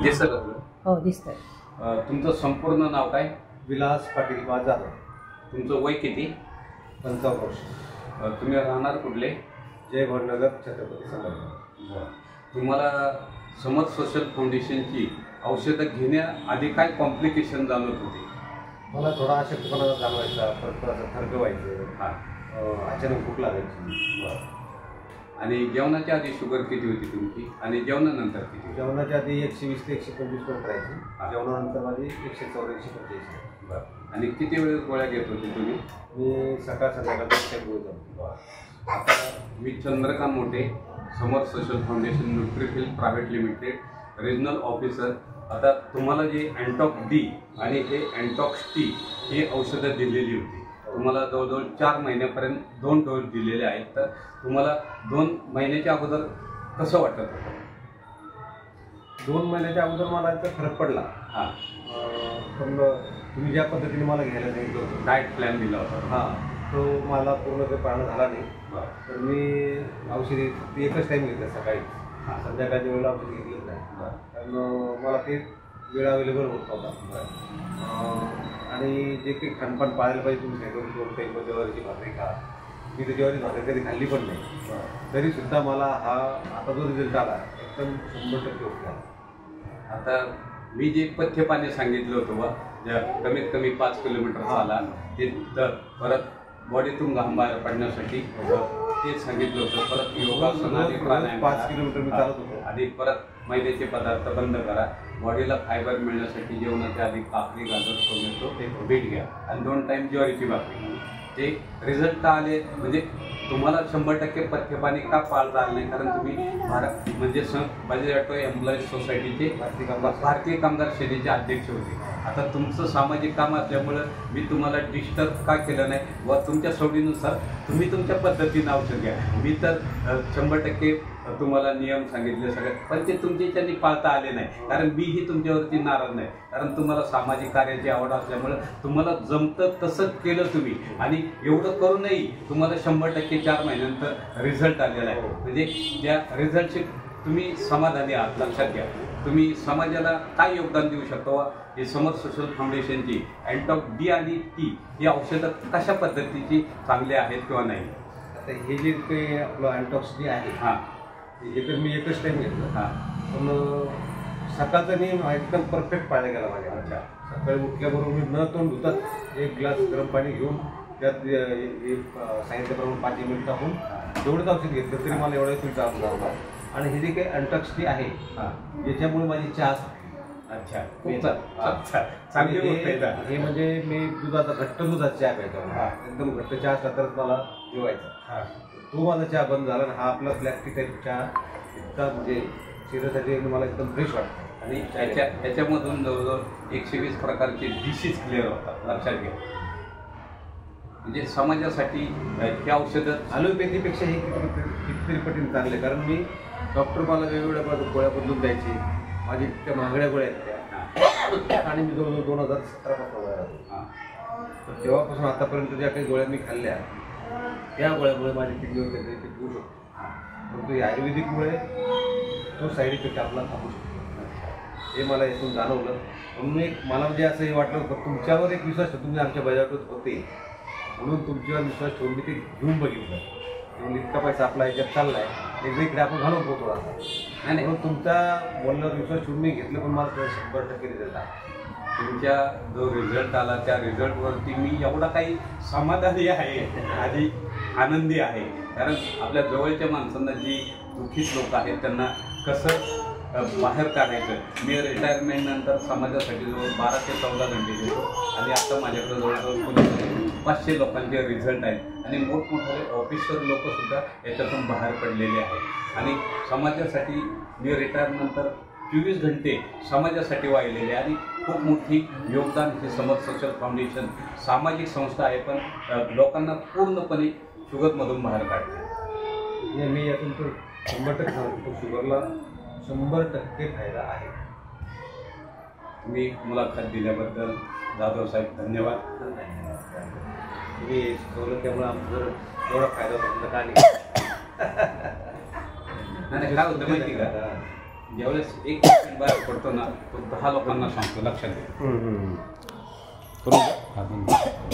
दिसतं का तुला? हो दिसतंय. तुमचं संपूर्ण नाव काय? विलास पाटील बाजार. तुमचं वय किती? 55 वर्ष. तुम्ही राहणार कुठले? जय भटनगर, छत्रपती संभाजीनगर. तुम्हाला समर्थ सोशल फाउंडेशनची औषधं घेण्याआधी काय कॉम्प्लिकेशन जाणवत होते? मला थोडा अशक्तपणा जाणवायचा, परत थोडासा थरकं व्हायचं, हां. अचानक भूक लागायची. आणि जेवणाच्या आधी शुगर किती होती तुमची आणि जेवणानंतर किती? जेवणाच्या आधी 120 ते 125 पर्यंत राहायची. जेवणानंतर माझी 184-145. बरं. आणि किती वेळ गोळ्या घेत होते तुम्ही? मी सकाळ संध्याकाळ 2 टाईम गोळी जातो. आता मी Chandrakant Mothe, Samarth social foundation Nutrifil private limited regional officer. आता तुम्हाला जे अँटॉक्स डी आणि हे अँटॉक्स टी ही औषधं दिलेली होती. तुम्हाला जवळजवळ 4 महिन्यापर्यंत 2 डोस दिलेले आहेत. तर तुम्हाला 2 महिन्याच्या अगोदर कसं वाटत होतं? 2 महिन्याच्या अगोदर मला याचा फरक पडला. हां. पण तुम्ही ज्या पद्धतीने मला घ्यायला सांगितलं होतं, डाएट प्लॅन दिला होता. हां, तो मला पूर्ण काही पाळणं झाला नाही. तर मी औषधी एकच टाईम घेतलं सकाळी. संध्याकाळच्या वेळेला औषध घेतलंच नाही, कारण मला ते वेळ अवेलेबल होत नव्हता. आणि जे काही खानपान पाळायला पाहिजे तुम्ही सांगितलं 2 टाईम ज्वारीची भाकरी खा. मी तर ज्वारी भाकरी कधी खाल्ली पण नाही. तरीसुद्धा मला हा आता जो रिझल्ट आला एकदम 100% ओके आला. आता मी जे पथ्यपाणी सांगितलं होतं बा, ज्या कमीत कमी 5 किलोमीटर चाला, ते तर परत बॉडीतून घाम बाहेर पडण्यासाठी ते सांगितलं होतं. परत योगासन आणि प्राणायाम 5 किलोमीटर मी चालत होतो. आणि परत मैद्याचे पदार्थ बंद करा. बॉडीला फायबर मिळण्यासाठी जेवणाच्या आधी काकडी, गाजर, टोमॅटो, बीट घ्या आणि 2 टाईम ज्वारीची भाकरी. ते रिझल्ट का आले म्हणजे तुम्हाला 100% पथ्यपाणी का पाळता आलं नाही? कारण तुम्ही म्हणजे बजाज ऑटो एम्प्लॉईज सोसायटीचे भारतीय कामगार सेनेचे अध्यक्ष होते. आता तुमचं सामाजिक काम असल्यामुळं मी तुम्हाला डिस्टर्ब का केलं नाही व तुमच्या सोडीनुसार तुम्ही तुमच्या पद्धतीनं औषध घ्या. मी तर 100% तुम्हाला नियम सांगितले सगळे, पण ते तुमच्या ह्याच्यानी पाळता आले नाही. कारण मीही तुमच्यावरती नाराज नाही, कारण तुम्हाला सामाजिक कार्याची आवड असल्यामुळं तुम्हाला जमतं तसंच केलं तुम्ही. आणि एवढं करूनही तुम्हाला 100% 4 महिन्यानंतर रिझल्ट आलेला आहे. म्हणजे त्या रिझल्टचे तुम्ही समाधानी आहात. लक्षात घ्या, तुम्ही समाजाला काय योगदान देऊ शकता? हे समर्थ सोशल फाउंडेशनची अँटॉक्स डी आणि टी ही औषधं कशा पद्धतीची चांगले आहेत किंवा नाही? आता हे जे काही आपलं अँटॉक्स डी आहे, हां, हे तर मी एकच टाईम घेतलं. हां. पण सकाळचा नियम एकदम परफेक्ट पाळला गेला माझ्या. अच्छा. सकाळी उठल्याबरोबर मी न तोंड धुतात 1 ग्लास गरम पाणी घेऊन त्यात सांगितल्याप्रमाणे 5 ml टाकून जेवढंच औषध घेतलं तरी मला एवढा तुमचा आमचा होता. आणि हे जे काही अँटॉक्स डी आहे, याच्यामुळे माझी चहा अच्छा खूप चांगली हे म्हणजे मी दुधाचा घट्ट दुधाचा चहा प्यायचा. एकदम घट्ट चहा असला तरच मला जेवायचा. तो माझा चहा बंद झाला आणि हा आपला ब्लॅक टी टाईप चहा इतका म्हणजे शरीरासाठी मला एकदम फ्रेश वाटतं. आणि याच्यामधून जवळजवळ 120 प्रकारचे डिशीज क्लिअर होतात. लक्षात घ्या, म्हणजे समाजासाठी हे औषधं ॲलोपॅथीपेक्षा हे कितीतरी पटीने चांगले. कारण मी डॉक्टर मला वेगवेगळ्या गोळ्या बदलून द्यायची. माझी इतक्या महागड्या गोळ्या आहेत त्या, आणि मी जवळजवळ 2017 पासून गोळ्या राहतो. तर तेव्हापासून आतापर्यंत ज्या काही गोळ्या मी खाल्ल्या त्या गोळ्यामुळे माझी किडनीवर काहीतरी इफेक्ट होऊ शकतो. परंतु या आयुर्वेदिकमुळे तो साईड इफेक्ट आपला थांबू शकतो, हे मला यातून जाणवलं. म्हणून मला म्हणजे असं हे वाटलं होतं तुमच्यावर एक विश्वास तुम्ही आमच्या बजावत होते म्हणून तुमच्यावर विश्वास ठेवून मी ते घेऊन बघितलं. म्हणून इतका पैसा आपला ह्याच्यात चालला आहे, इकडे आपण घालवतो थोडासा. नाही, म्हणून तुमचा बोलण्यावर विश्वास ठेवून मी घेतलं, पण मला 100% रिझल्ट आला. तुमच्या जो रिझल्ट आला त्या रिझल्टवरती मी एवढा काही समाधानी आहे आणि आनंदी आहे. कारण आपल्या जवळच्या माणसांना जी दुःखीत लोक आहेत त्यांना कसं बाहेर काढायचं. मी रिटायरमेंट नंतर समाजासाठी जवळ 12 ते 14 घंटे देतो आणि आता माझ्याकडे जवळजवळ 500 लोकांचे रिझल्ट आहेत आणि मोठमोठे ऑफिसर लोकसुद्धा याच्यातून बाहेर पडलेले आहेत. आणि समाजासाठी मी रिटायरनंतर 24 घंटे समाजासाठी वाहिलेले आणि खूप मोठी योगदान हे समर्थ सोशल फाउंडेशन सामाजिक संस्था आहे, पण लोकांना पूर्णपणे शुगरमधून बाहेर काढते. मी यातून तर 100% सांगतो, शुगरला 100% फायदा आहे. तुम्ही मुलाखत दिल्याबद्दल जाधव साहेब धन्यवाद. तुम्ही शिकवलं त्यामुळे आमचा जर एवढा फायदा होता का नाही. काय होतं माहिती का, ज्यावेळेस एक पेशंट बाहेर पडतो ना तो 10 लोकांना सांगतो, लक्षात घ्या. करू का?